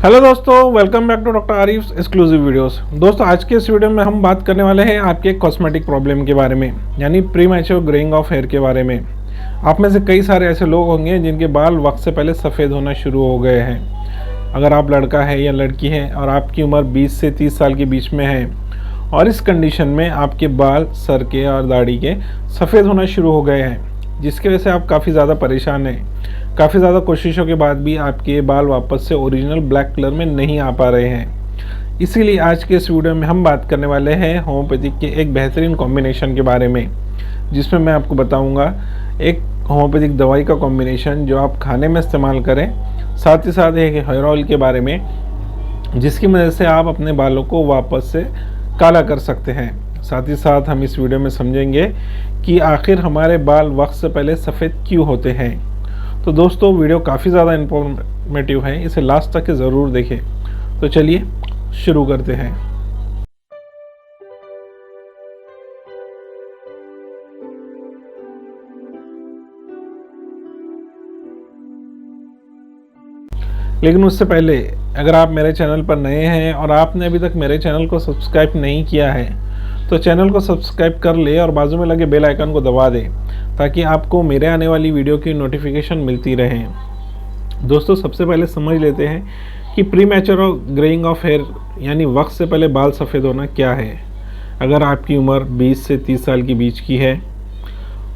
Hello दोस्तों, welcome back to doctor Arif exclusive videos. दोस्तों, आज के इस वीडियो में हम बात करने वाले हैं आपके कॉस्मेटिक प्रॉब्लम के बारे में, यानी premature greying of hair के बारे में। आप में से कई सारे ऐसे लोग होंगे जिनके बाल वक्त से पहले सफ़ेद होना शुरू हो गए हैं। अगर आप लड़का है या लड़की है और आपकी उम्र 20 से 30 साल के बीच में है और इस कंडीशन में आपके बाल सर के और दाढ़ी के सफ़ेद होना शुरू हो गए हैं, जिसकी वजह से आप काफ़ी ज़्यादा परेशान हैं। काफ़ी ज़्यादा कोशिशों के बाद भी आपके बाल वापस से ओरिजिनल ब्लैक कलर में नहीं आ पा रहे हैं। इसीलिए आज के इस वीडियो में हम बात करने वाले हैं होम्योपैथिक के एक बेहतरीन कॉम्बिनेशन के बारे में, जिसमें मैं आपको बताऊंगा एक होम्योपैथिक दवाई का कॉम्बिनेशन जो आप खाने में इस्तेमाल करें, साथ ही साथ एक हेयर ऑयल के बारे में जिसकी मदद से आप अपने बालों को वापस से काला कर सकते हैं। साथ ही साथ हम इस वीडियो में समझेंगे कि आखिर हमारे बाल वक्त से पहले सफ़ेद क्यों होते हैं। तो दोस्तों, वीडियो काफ़ी ज़्यादा इन्फॉर्मेटिव है, इसे लास्ट तक ज़रूर देखें। तो चलिए शुरू करते हैं। लेकिन उससे पहले अगर आप मेरे चैनल पर नए हैं और आपने अभी तक मेरे चैनल को सब्सक्राइब नहीं किया है तो चैनल को सब्सक्राइब कर ले और बाजू में लगे बेल आइकन को दबा दें, ताकि आपको मेरे आने वाली वीडियो की नोटिफिकेशन मिलती रहे। दोस्तों, सबसे पहले समझ लेते हैं कि premature greying of hair यानी वक्त से पहले बाल सफ़ेद होना क्या है। अगर आपकी उम्र 20 से 30 साल के बीच की है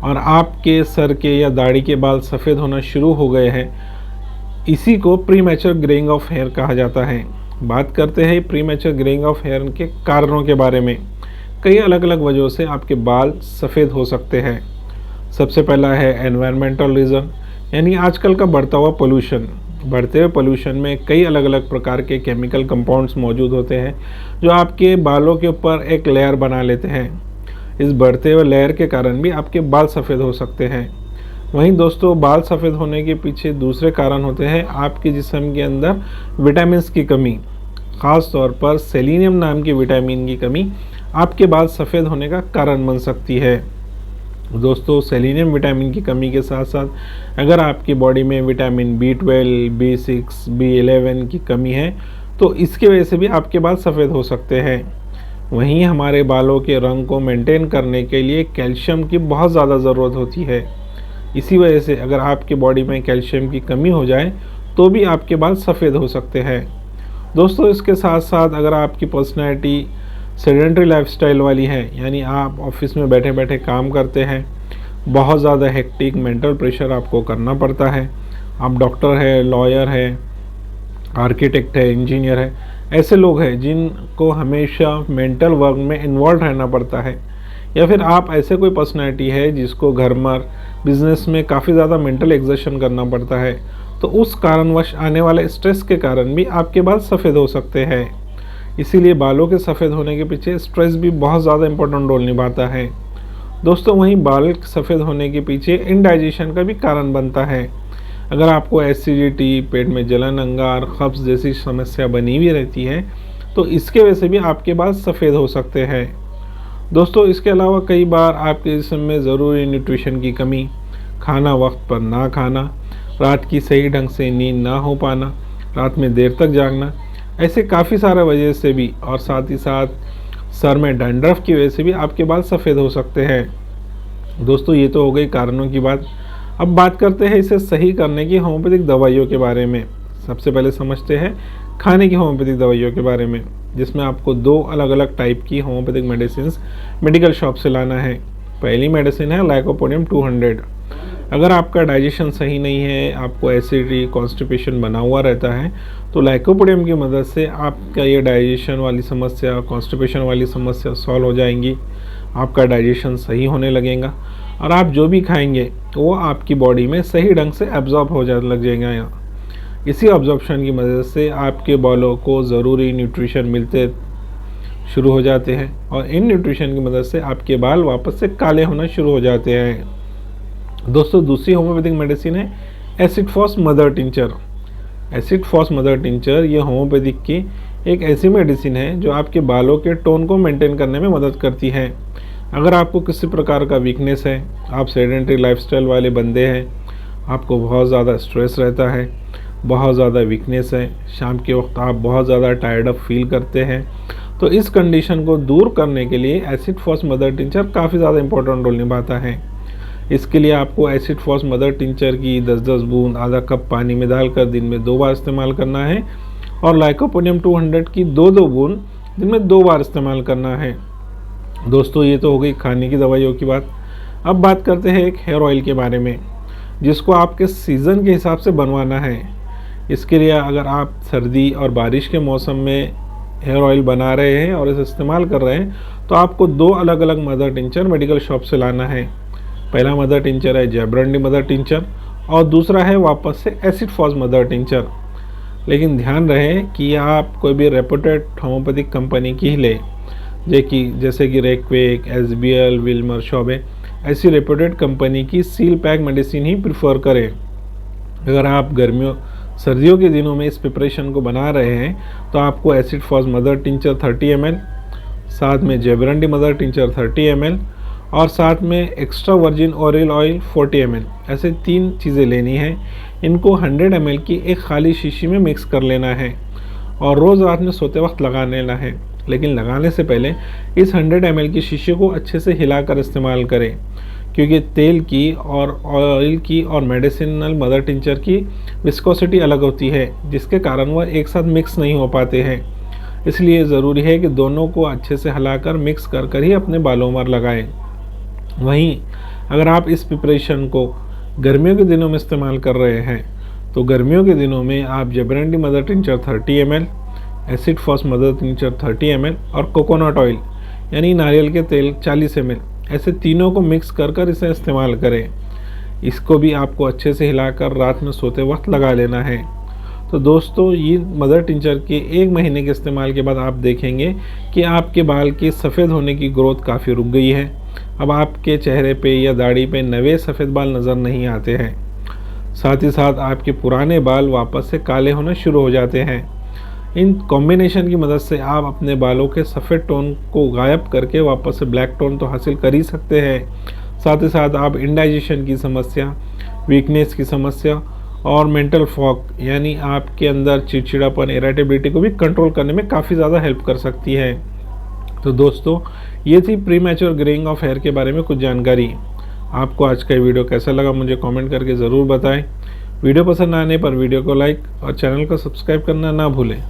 और आपके सर के या दाढ़ी के बाल सफ़ेद होना शुरू हो गए हैं, इसी को premature greying of hair कहा जाता है। बात करते हैं premature greying of hair के कारणों के बारे में। कई अलग अलग वजहों से आपके बाल सफ़ेद हो सकते हैं। सबसे पहला है एनवायरमेंटल रीज़न, यानी आजकल का बढ़ता हुआ पोल्यूशन। बढ़ते हुए पोल्यूशन में कई अलग अलग प्रकार के केमिकल कंपाउंड्स मौजूद होते हैं जो आपके बालों के ऊपर एक लेयर बना लेते हैं। इस बढ़ते हुए लेयर के कारण भी आपके बाल सफ़ेद हो सकते हैं। वहीं दोस्तों, बाल सफ़ेद होने के पीछे दूसरे कारण होते हैं आपके जिस्म के अंदर विटामिन की कमी। ख़ास तौर पर सेलेनियम नाम की विटामिन की कमी आपके बाल सफ़ेद होने का कारण बन सकती है। दोस्तों, सेलेनियम विटामिन की कमी के साथ साथ अगर आपकी बॉडी में विटामिन B12, B6, B11 की कमी है तो इसकी वजह से भी आपके बाल सफ़ेद हो सकते हैं। वहीं हमारे बालों के रंग को मेंटेन करने के लिए कैल्शियम की बहुत ज़्यादा ज़रूरत होती है। इसी वजह से अगर आपकी बॉडी में कैल्शियम की कमी हो जाए तो भी आपके बाल सफ़ेद हो सकते हैं। दोस्तों, इसके साथ साथ अगर आपकी पर्सनैलिटी सेडेंटरी लाइफस्टाइल वाली है, यानी आप ऑफिस में बैठे बैठे काम करते हैं, बहुत ज़्यादा हेक्टिक मेंटल प्रेशर आपको करना पड़ता है, आप डॉक्टर है, लॉयर है, आर्किटेक्ट है, इंजीनियर है, ऐसे लोग हैं जिनको हमेशा मेंटल वर्क में इन्वॉल्व रहना पड़ता है, या फिर आप ऐसे कोई पर्सनैलिटी है जिसको घर में बिजनेस में काफ़ी ज़्यादा मेंटल एग्जर्शन करना पड़ता है, तो उस कारणवश आने वाले स्ट्रेस के कारण भी आपके बाल सफ़ेद हो सकते हैं। इसीलिए बालों के सफ़ेद होने के पीछे स्ट्रेस भी बहुत ज़्यादा इंपॉर्टेंट रोल निभाता है। दोस्तों, वहीं बाल सफ़ेद होने के पीछे इनडाइजेशन का भी कारण बनता है। अगर आपको एसिडिटी, पेट में जलन, अंगार, कब्ज़ जैसी समस्या बनी हुई रहती है तो इसके वजह से भी आपके बाल सफ़ेद हो सकते हैं। दोस्तों, इसके अलावा कई बार आपके जिस्म में ज़रूरी न्यूट्रिशन की कमी, खाना वक्त पर ना खाना, रात की सही ढंग से नींद ना हो पाना, रात में देर तक जागना, ऐसे काफ़ी सारे वजह से भी, और साथ ही साथ सर में डैंड्रफ की वजह से भी आपके बाल सफ़ेद हो सकते हैं। दोस्तों, ये तो हो गई कारणों की बात। अब बात करते हैं इसे सही करने की होम्योपैथिक दवाइयों के बारे में। सबसे पहले समझते हैं खाने की होम्योपैथिक दवाइयों के बारे में, जिसमें आपको 2 अलग अलग टाइप की होम्योपैथिक मेडिसिन मेडिकल शॉप से लाना है। पहली मेडिसिन है लाइकोपोडियम 200। अगर आपका डाइजेशन सही नहीं है, आपको एसिडिटी, कॉन्स्टिपेशन बना हुआ रहता है, तो लाइकोपोडियम की मदद से आपका ये डाइजेशन वाली समस्या, कॉन्स्टिपेशन वाली समस्या सॉल्व हो जाएंगी। आपका डाइजेशन सही होने लगेगा और आप जो भी खाएंगे वो आपकी बॉडी में सही ढंग से एब्जॉर्ब हो जाने लग जाएगा। इसी ऑब्जॉर्प्शन की मदद से आपके बालों को ज़रूरी न्यूट्रिशन मिलते शुरू हो जाते हैं और इन न्यूट्रिशन की मदद से आपके बाल वापस से काले होना शुरू हो जाते हैं। दोस्तों, दूसरी होम्योपैथिक मेडिसिन है acid phos mother tincture. Acid phos mother tincture ये होम्योपैथिक की एक ऐसी मेडिसिन है जो आपके बालों के टोन को मेंटेन करने में मदद करती है। अगर आपको किसी प्रकार का वीकनेस है, आप सेडेंटरी लाइफस्टाइल वाले बंदे हैं, आपको बहुत ज़्यादा स्ट्रेस रहता है, बहुत ज़्यादा वीकनेस है, शाम के वक्त आप बहुत ज़्यादा टायर्ड अप फील करते हैं, तो इस कंडीशन को दूर करने के लिए एसिड फॉस मदर टिंचर काफ़ी ज़्यादा इंपॉर्टेंट रोल निभाता है। इसके लिए आपको एसिड फॉस मदर टिंचर की 10-10 बूंद आधा कप पानी में डालकर दिन में 2 बार इस्तेमाल करना है और लाइकोपोडियम 200 की 2-2 बूंद दिन में 2 बार इस्तेमाल करना है। दोस्तों, ये तो हो गई खाने की दवाइयों की बात। अब बात करते हैं एक हेयर ऑयल के बारे में, जिसको आपके सीज़न के हिसाब से बनवाना है। इसके लिए अगर आप सर्दी और बारिश के मौसम में हेयर ऑयल बना रहे हैं और इसे इस्तेमाल कर रहे हैं, तो आपको 2 अलग अलग मदर टिंचर मेडिकल शॉप से लाना है। पहला मदर टिंचर है जैब्रांडी मदर टिंचर और दूसरा है वापस से एसिड फॉस मदर टिंचर। लेकिन ध्यान रहे कि आप कोई भी रेपुटेड होम्योपैथिक कंपनी की ही ले, जैसे कि रेक्वेक, SBL, विल्मर, शॉबे, ऐसी रेपुटेड कंपनी की सील पैक मेडिसिन ही प्रिफर करें। अगर आप सर्दियों के दिनों में इस प्रिपरेशन को बना रहे हैं, तो आपको acid phos mother tincture 30 ml, साथ में जैब्रांडी मदर टिंचर 30 ml और साथ में extra virgin olive oil 40 ml, ऐसे 3 चीज़ें लेनी हैं। इनको 100 ml की एक खाली शीशी में मिक्स कर लेना है और रोज़ रात में सोते वक्त लगा लेना है। लेकिन लगाने से पहले इस 100 ml की शीशे को अच्छे से हिलाकर इस्तेमाल करें, क्योंकि तेल की और ऑयल की और मेडिसिनल मदर टिंचर की विस्कोसिटी अलग होती है, जिसके कारण वह एक साथ मिक्स नहीं हो पाते हैं। इसलिए ज़रूरी है कि दोनों को अच्छे से हिलाकर मिक्स कर ही अपने बालों पर लगाएं। वहीं अगर आप इस प्रिपरेशन को गर्मियों के दिनों में इस्तेमाल कर रहे हैं, तो गर्मियों के दिनों में आप jaborandi mother tincture 30 ml, acid phos mother tincture 30 ml और कोकोनट ऑयल यानी नारियल के तेल 40 ml, ऐसे तीनों को मिक्स कर इसे इस्तेमाल करें। इसको भी आपको अच्छे से हिलाकर रात में सोते वक्त लगा लेना है। तो दोस्तों, ये मदर टिंचर के 1 महीने के इस्तेमाल के बाद आप देखेंगे कि आपके बाल के सफ़ेद होने की ग्रोथ काफ़ी रुक गई है। अब आपके चेहरे पे या दाढ़ी पे नए सफ़ेद बाल नज़र नहीं आते हैं। साथ ही साथ आपके पुराने बाल वापस से काले होना शुरू हो जाते हैं। इन कॉम्बिनेशन की मदद से आप अपने बालों के सफ़ेद टोन को गायब करके वापस से ब्लैक टोन तो हासिल कर ही सकते हैं। साथ ही साथ आप इंडाइजेशन की समस्या, वीकनेस की समस्या और मेंटल फॉग यानी आपके अंदर चिड़चिड़ापन, इरिटेबिलिटी को भी कंट्रोल करने में काफ़ी ज़्यादा हेल्प कर सकती है। तो दोस्तों, ये थी प्रीमैच्योर ग्रेइंग ऑफ हेयर के बारे में कुछ जानकारी। आपको आज का वीडियो कैसा लगा मुझे कमेंट करके ज़रूर बताएं। वीडियो पसंद आने पर वीडियो को लाइक और चैनल को सब्सक्राइब करना ना भूलें।